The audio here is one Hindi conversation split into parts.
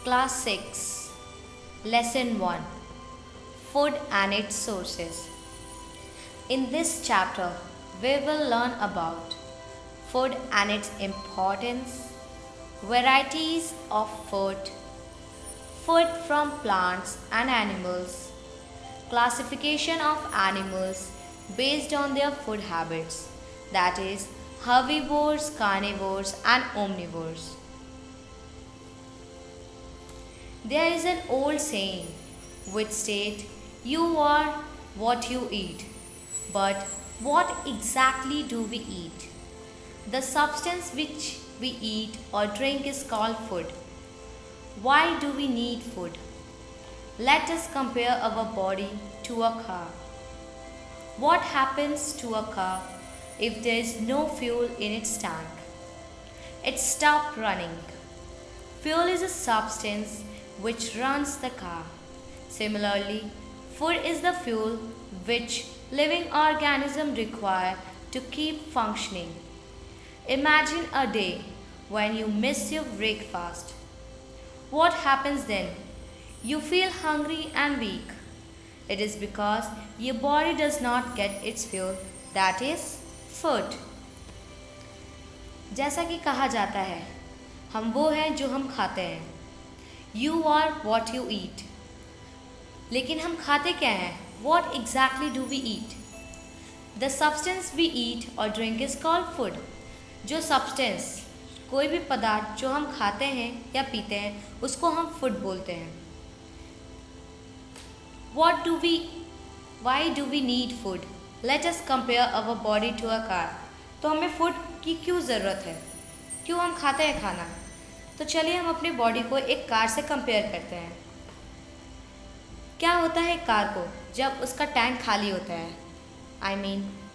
Class 6, Lesson 1, Food and its Sources. In this chapter, we will learn about food and its importance, varieties of food, food from plants and animals, classification of animals based on their food habits, that is, herbivores, carnivores, and omnivores. There is an old saying which states, "You are what you eat." But what exactly do we eat? The substance which we eat or drink is called food. Why do we need food? Let us compare our body to a car. What happens to a car if there is no fuel in its tank? It stops running. Fuel is a substance which runs the car. Similarly, food is the fuel which living organisms require to keep functioning. Imagine a day when you miss your breakfast. What happens then? You feel hungry and weak. It is because your body does not get its fuel, that is, food. जैसा कि कहा जाता है, हम वो हैं जो हम खाते हैं. You are what you eat. लेकिन हम खाते क्या हैं? What exactly do we eat? The substance we eat or drink is called food. जो substance, कोई भी पदार्थ जो हम खाते हैं या पीते हैं, उसको हम food बोलते हैं. Why do we need food? Let us compare our body to a car. तो हमें food की क्यों ज़रूरत है? क्यों हम खाते हैं खाना? तो चलिए हम अपनी बॉडी को एक कार से कंपेयर करते हैं. क्या होता है कार को जब उसका टैंक खाली होता है?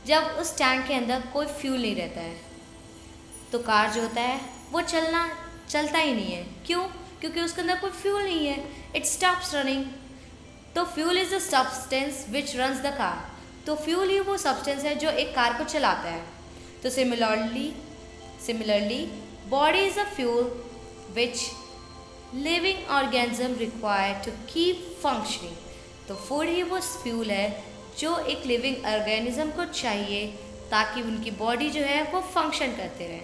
जब उस टैंक के अंदर कोई फ्यूल नहीं रहता है, तो कार जो होता है वो चलता ही नहीं है. क्यों? क्योंकि उसके अंदर कोई फ्यूल नहीं है. It stops running. तो fuel is the substance which runs the car. तो फ्यूल ही वो सब्सटेंस है जो एक कार को चलाता है. तो similarly body is a fuel which living organism require to keep functioning. तो फूड ही वो फ्यूल है जो एक लिविंग ऑर्गेनिज्म को चाहिए ताकि उनकी बॉडी जो है वो फंक्शन करते रहे.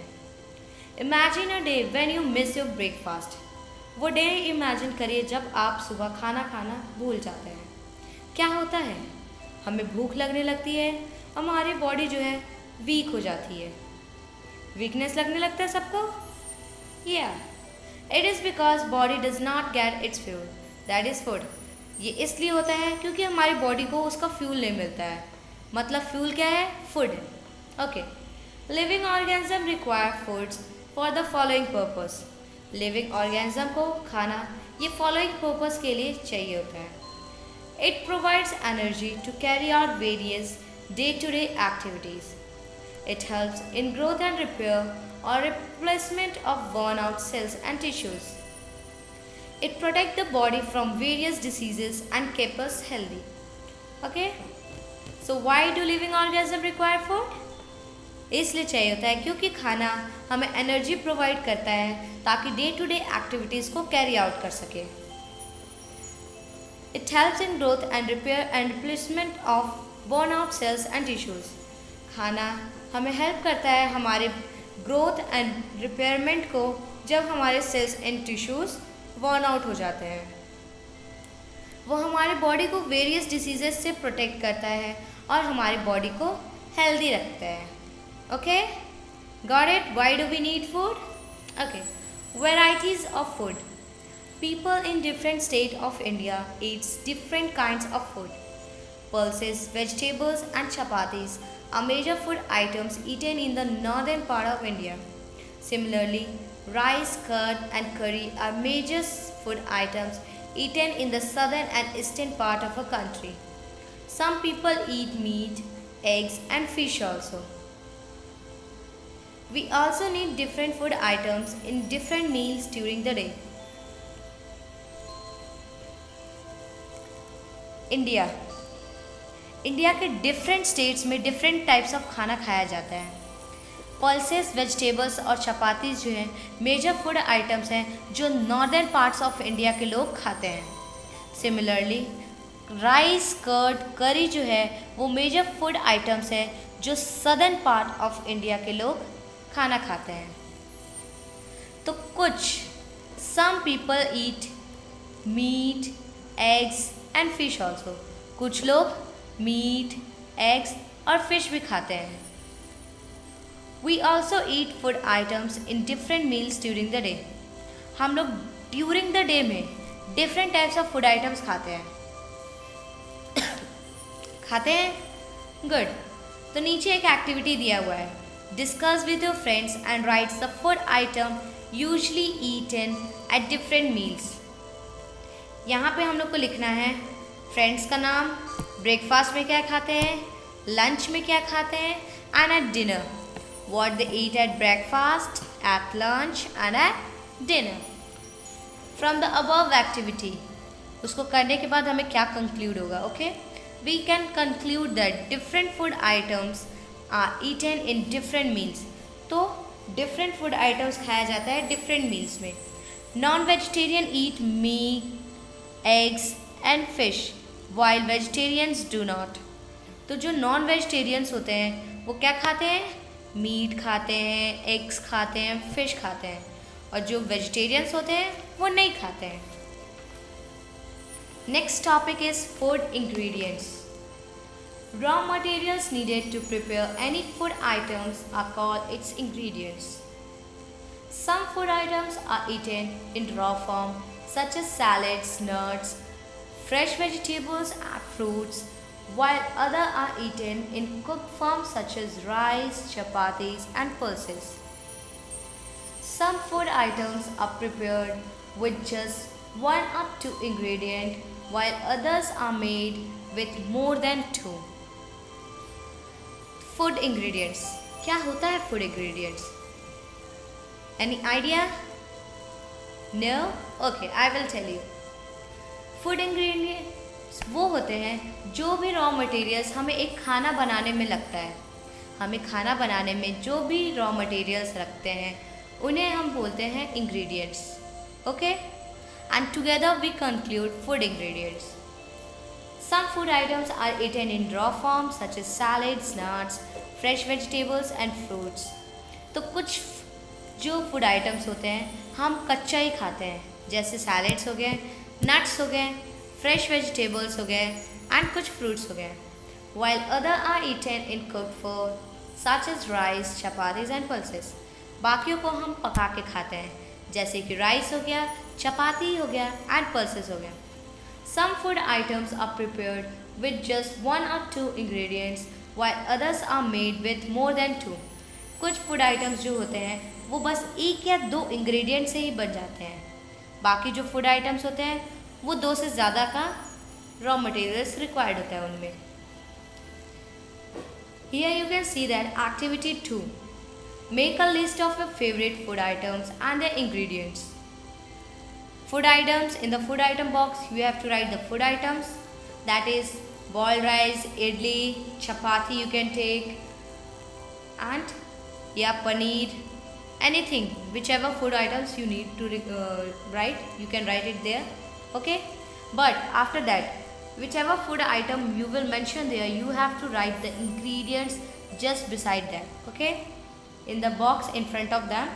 Imagine a day when you miss your breakfast. वो डे इमेजिन करिए जब आप सुबह खाना खाना भूल जाते हैं. क्या होता है? हमें भूख लगने लगती है, हमारी बॉडी जो है वीक हो जाती है. वीकनेस लगने लगता है सबको. It is because body does not get its fuel, that is food. ये इसलिए होता है क्योंकि हमारी बॉडी को उसका फ्यूल नहीं मिलता है. मतलब फ्यूल क्या है? Food. Okay. Living organism require foods for the following purpose. Living organism को खाना ये फॉलोइंग पर्पस के लिए चाहिए होता है. It provides energy to carry out various day to day activities. It helps in growth and repair or replacement of worn out cells and tissues. It protects the body from various diseases and keeps us healthy. Okay? So why do living organisms require food? इसलिए चाहिए होता है क्योंकि खाना हमें एनर्जी प्रोवाइड करता है ताकि डे टू डे एक्टिविटीज़ को कैरी आउट कर सके. It helps in growth and repair and replacement of worn out cells and tissues. खाना हमें हेल्प करता है हमारे ग्रोथ एंड रिपेयरमेंट को जब हमारे cells and tissues worn out हो जाते हैं. वो हमारे बॉडी को वेरियस डिसीजेस से प्रोटेक्ट करता है और हमारी बॉडी को हेल्दी रखता है. Okay, got it? Why do we need food? Okay. Varieties of food. People in different state of India eats different kinds of food. Pulses, vegetables and chapatis are major food items eaten in the northern part of India. Similarly, rice, curd and curry are major food items eaten in the southern and eastern part of a country. Some people eat meat, eggs and fish also. We also need different food items in different meals during the day. India के डिफरेंट स्टेट्स में डिफरेंट टाइप्स ऑफ खाना खाया जाता है. पल्सेस, वेजिटेबल्स और चपातीज जो हैं मेजर फूड आइटम्स हैं जो नॉर्दर्न पार्ट्स ऑफ इंडिया के लोग खाते हैं। सिमिलरली राइस, कर्ड, करी जो है वो मेजर फूड आइटम्स है जो सदर्न पार्ट ऑफ इंडिया के लोग खाना खाते हैं। तो कुछ some people eat meat, eggs and fish also. कुछ लोग मीट, एग्स और फिश भी खाते हैं। We also eat food items in different meals during the day. हम लोग ड्यूरिंग द डे में different types of food items खाते हैं। खाते हैं? गुड। तो नीचे एक एक्टिविटी दिया हुआ है, discuss with your friends and writes the food item usually eaten at different meals. यहाँ पे हम लोग को लिखना है फ्रेंड्स का नाम, ब्रेकफास्ट में क्या खाते हैं, लंच में क्या खाते हैं, and at dinner what they eat at breakfast, at lunch and at dinner. From the above activity, उसको करने के बाद हमें क्या कंक्लूड होगा? Okay, we can conclude that different food items are eaten in different meals. तो डिफरेंट फूड आइटम्स खाया जाता है डिफरेंट मील्स में। Non vegetarian eat meat, eggs and fish while vegetarians do not. तो जो नॉन वेजिटेरियंस होते हैं वो क्या खाते हैं? मीट खाते हैं, एग्स खाते हैं, फिश खाते हैं। और जो वेजिटेरियंस होते हैं वो नहीं खाते हैं। Next topic is food ingredients. Raw materials needed to prepare any food items are called its ingredients. Some food items are eaten in raw form such as salads, nuts, fresh vegetables and fruits, while others are eaten in cooked form such as rice, chapatis and pulses. Some food items are prepared with just 1 or 2 ingredients, while others are made with more than 2. Food ingredients, क्या होता है food ingredients? Any idea? No? Okay, I will tell you. Food ingredients वो होते हैं जो भी रॉ मटेरियल्स हमें एक खाना बनाने में लगता है। हमें खाना बनाने में जो भी रॉ मटेरियल्स लगते हैं उन्हें हम बोलते हैं ingredients. Okay, and together we conclude food ingredients. Some food items are eaten in raw form such as salads, nuts, fresh vegetables and fruits. तो कुछ जो फूड आइटम्स होते हैं हम कच्चा ही खाते हैं, जैसे सैलेड्स हो गए, नट्स हो गए, फ्रेश वेजिटेबल्स हो गए एंड कुछ फ्रूट्स हो गए। While other are eaten in cooked food such as rice, chapatis and pulses. बाकियों को हम पका के खाते हैं, जैसे कि राइस हो गया, चपाती हो गया एंड पल्सेस हो गया। Some food items are prepared with just 1 or 2 ingredients, while others are made with more than 2. कुछ फूड आइटम्स जो होते हैं वो बस 1 या 2 इंग्रेडिएंट से ही बन जाते हैं। बाकी जो फूड आइटम्स होते हैं वो 2 से ज़्यादा का रॉ मटेरियल्स रिक्वायर्ड होता है उनमें। Here you can see that activity 2. Make a list of your favorite food items and their ingredients. Food items, in the food item box you have to write the food items, that is boiled rice, idli, chapati you can take, and paneer, anything, whichever food items you need to write, you can write it there. Okay, but after that whichever food item you will mention there, you have to write the ingredients just beside that. Okay, in the box in front of them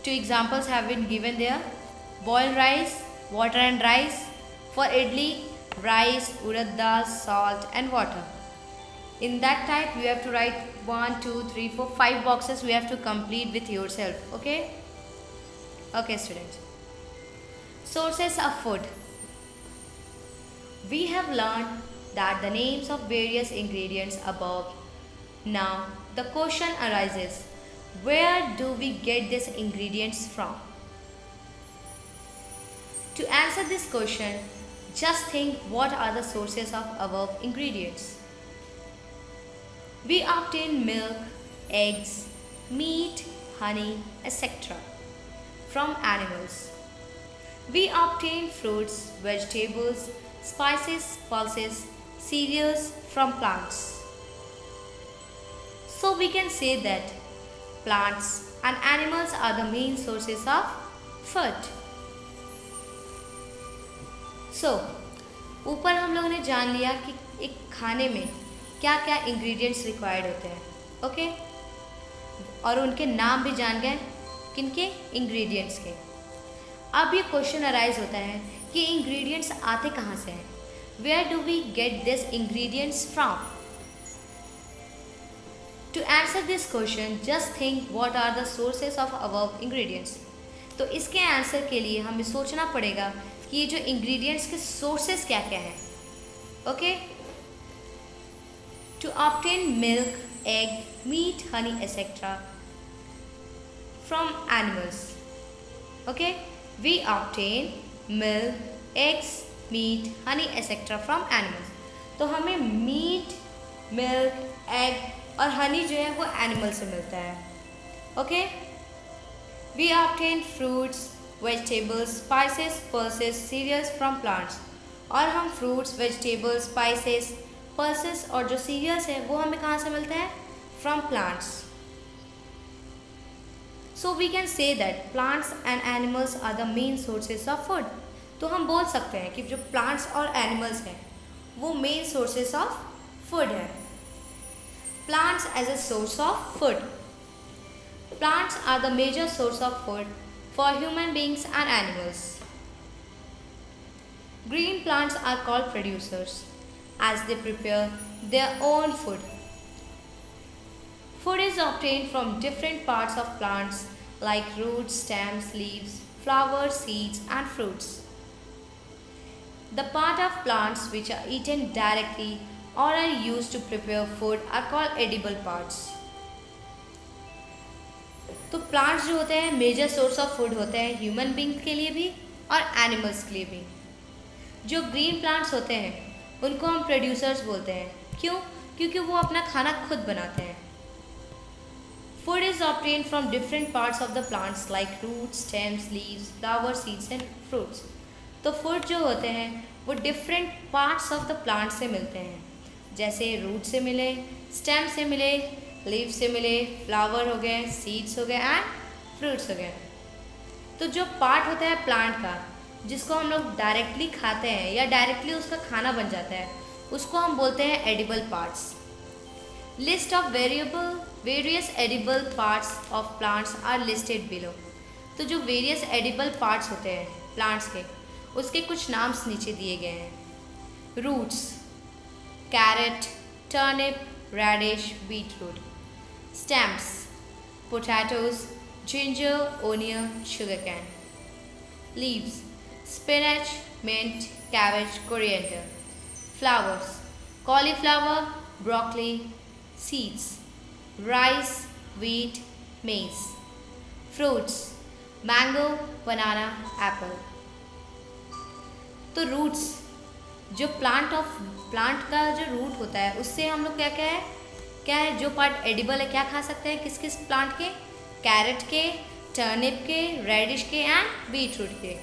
2 examples have been given there. Boiled rice, water and rice. For idli, rice, urad dal, salt and water. In that type you have to write 1, 2, 3, 4, 5 boxes we have to complete with yourself. Okay? Okay students. Sources of food. We have learned that the names of various ingredients above. Now the question arises, where do we get these ingredients from? To answer this question, just think what are the sources of above ingredients. We obtain milk, eggs, meat, honey, etc. from animals. We obtain fruits, vegetables, spices, pulses, cereals from plants. So we can say that plants and animals are the main sources of food. So, ऊपर हम लोगों ने जान लिया कि एक खाने में क्या क्या इंग्रेडिएंट्स रिक्वायर्ड होते हैं, ओके, और उनके नाम भी जान गए, किनके, इंग्रेडिएंट्स के। अब ये क्वेश्चन अराइज होता है कि इंग्रेडिएंट्स आते कहाँ से हैं, where do we get this ingredients from. To answer this question just think what are the sources of above ingredients. तो इसके आंसर के लिए हमें सोचना पड़ेगा कि ये जो इंग्रेडिएंट्स के सोर्सेस क्या क्या हैं, okay. To obtain milk, egg, meat, honey etcetera from animals, okay, we obtain milk, eggs, meat, honey etcetera from animals. तो हमें मीट, मिल्क, एग और हनी जो है वो एनिमल से मिलता है, okay. We obtain fruits, vegetables, spices, pulses, cereals from plants. और हम फ्रूट्स, वेजिटेबल्स, स्पाइसेस, पल्सेस और जो सीरियल्स है वो हमें कहाँ से मिलते हैं, from plants. So we can say that plants and animals are the main sources of food. तो हम बोल सकते हैं कि जो प्लांट्स और एनिमल्स हैं वो मेन सोर्सेस ऑफ फूड है। Plants as a source of food. Plants are the major source of food for human beings and animals. Green plants are called producers as they prepare their own food. Food is obtained from different parts of plants like roots, stems, leaves, flowers, seeds and fruits. The part of plants which are eaten directly or are used to prepare food are called edible parts. तो प्लांट्स जो होते हैं मेजर सोर्स ऑफ फूड होते हैं ह्यूमन बींग्स के लिए भी और एनिमल्स के लिए भी। जो ग्रीन प्लांट्स होते हैं उनको हम प्रोड्यूसर्स बोलते हैं, क्यों, क्योंकि वो अपना खाना खुद बनाते हैं। Food is obtained from different parts of the plants like roots, stems, leaves, flowers, seeds and fruits. तो फूड जो होते हैं वो different parts of the plant से मिलते हैं, जैसे रूट से मिले, स्टेम से मिले, लीव से मिले, फ्लावर हो गए, सीड्स हो गए एंड फ्रूट्स हो गए। तो जो पार्ट होता है प्लांट का जिसको हम लोग डायरेक्टली खाते हैं या डायरेक्टली उसका खाना बन जाता है उसको हम बोलते हैं edible parts. List of various edible parts of plants are listed below. तो जो वेरियस एडिबल पार्ट्स होते हैं प्लांट्स के उसके कुछ नाम्स नीचे दिए गए हैं। Roots, carrot, turnip, radish, beetroot. Stems, potatoes, ginger, onion, sugarcane. Leaves, spinach, mint, cabbage, coriander. Flowers, cauliflower, broccoli. Seeds, rice, wheat, maize. Fruits, mango, banana, apple. तो रूट्स, जो प्लांट का जो रूट होता है उससे हम लोग क्या है जो पार्ट एडिबल है, क्या खा सकते हैं, किस किस प्लांट के, कैरेट के, टर्निप के, रेडिश के एंड बीटरूट के।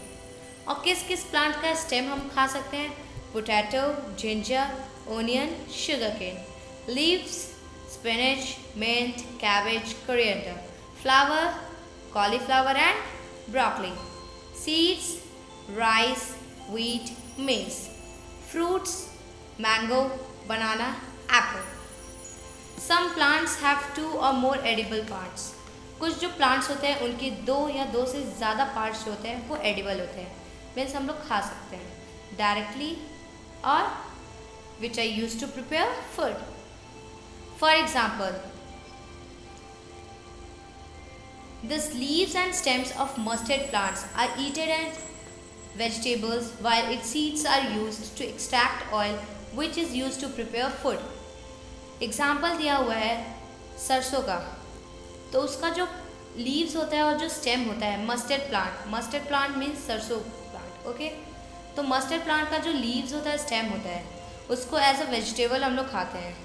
और किस किस प्लांट का स्टेम हम खा सकते हैं, potato, ginger, onion, sugar cane. Leaves, spinach, mint, cabbage, coriander. Flower, cauliflower and broccoli. Seeds, rice, wheat, maize. Fruits, mango, banana, apple. Some plants have 2 or more edible parts. कुछ जो plants होते हैं उनके 2 या 2 से ज़्यादा parts जो होते हैं वो edible होते हैं, मीन्स हम लोग खा सकते हैं directly और which are used to prepare food. For example, the leaves and stems of mustard plants are eaten as vegetables while its seeds are used to extract oil which is used to prepare food. Example दिया हुआ है सरसों का, तो उसका जो लीव्स होता है और जो स्टेम होता है मस्टर्ड प्लांट मीन्स सरसों प्लांट, ओके। तो मस्टर्ड प्लांट का जो लीव्स होता है, स्टेम होता है, उसको एज अ वेजिटेबल हम लोग खाते हैं।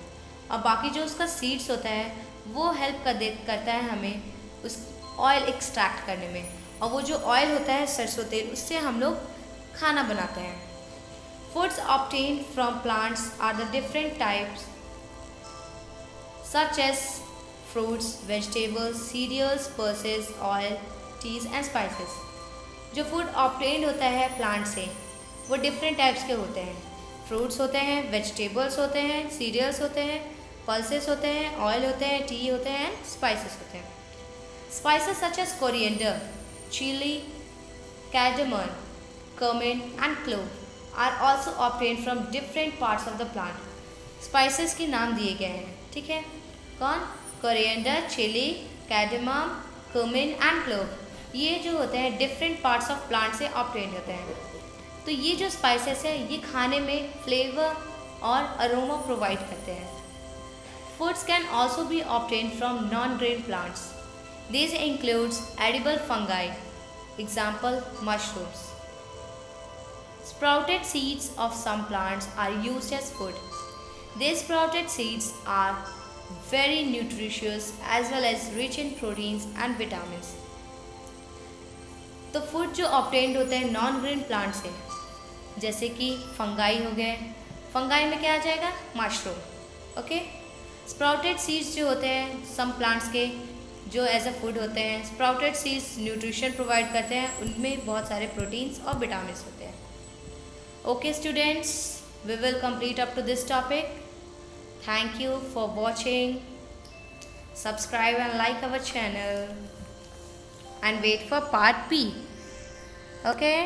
और बाकी जो उसका सीड्स होता है वो हेल्प करता है हमें उस ऑयल एक्सट्रैक्ट करने में, और वो जो ऑयल होता है सरसों तेल उससे हम लोग खाना बनाते हैं। Foods obtained from plants are the different types such as fruits, vegetables, cereals, pulses, oil, teas and spices. जो फूड ऑब्टेन्ड होता है प्लांट से वो डिफरेंट टाइप्स के होते हैं. फ्रूट्स होते हैं, वेजिटेबल्स होते हैं, सीरियल्स होते हैं, पल्सेस होते हैं, ऑयल होते हैं, टी होते हैं एंड स्पाइसेस होते हैं. Spices such as coriander, chili, cardamom, cumin and clove are also obtained from different parts of the plant. Spices के नाम दिए गए हैं, ठीक है. कौन? Coriander, chilli, cardamom, cumin and clove. ये जो होते हैं डिफरेंट पार्ट्स ऑफ प्लांट से ऑब्टेन होते हैं. तो ये जो स्पाइसेस है ये खाने में फ्लेवर और अरोमा प्रोवाइड करते हैं. Foods can also be obtain from non grain plants. These includes edible fungi, example mushrooms. Sprouted seeds of some plants are used as food. These sprouted seeds are very nutritious as well as rich in proteins and vitamins. तो फूड जो ऑब्टेन्ड होते हैं नॉन ग्रीन प्लांट से, जैसे कि फंगाई हो गए. फंगाई में क्या आ जाएगा? मशरूम. ओके. स्प्राउटेड सीड्स जो होते हैं सम प्लांट्स के जो एज अ फूड होते हैं. स्प्राउटेड सीड्स न्यूट्रिशन प्रोवाइड करते हैं, उनमें बहुत सारे प्रोटीन्स और विटामिन होते हैं. Okay students, we will complete up to this topic. Thank you for watching. Subscribe and like our channel and wait for part B. Okay.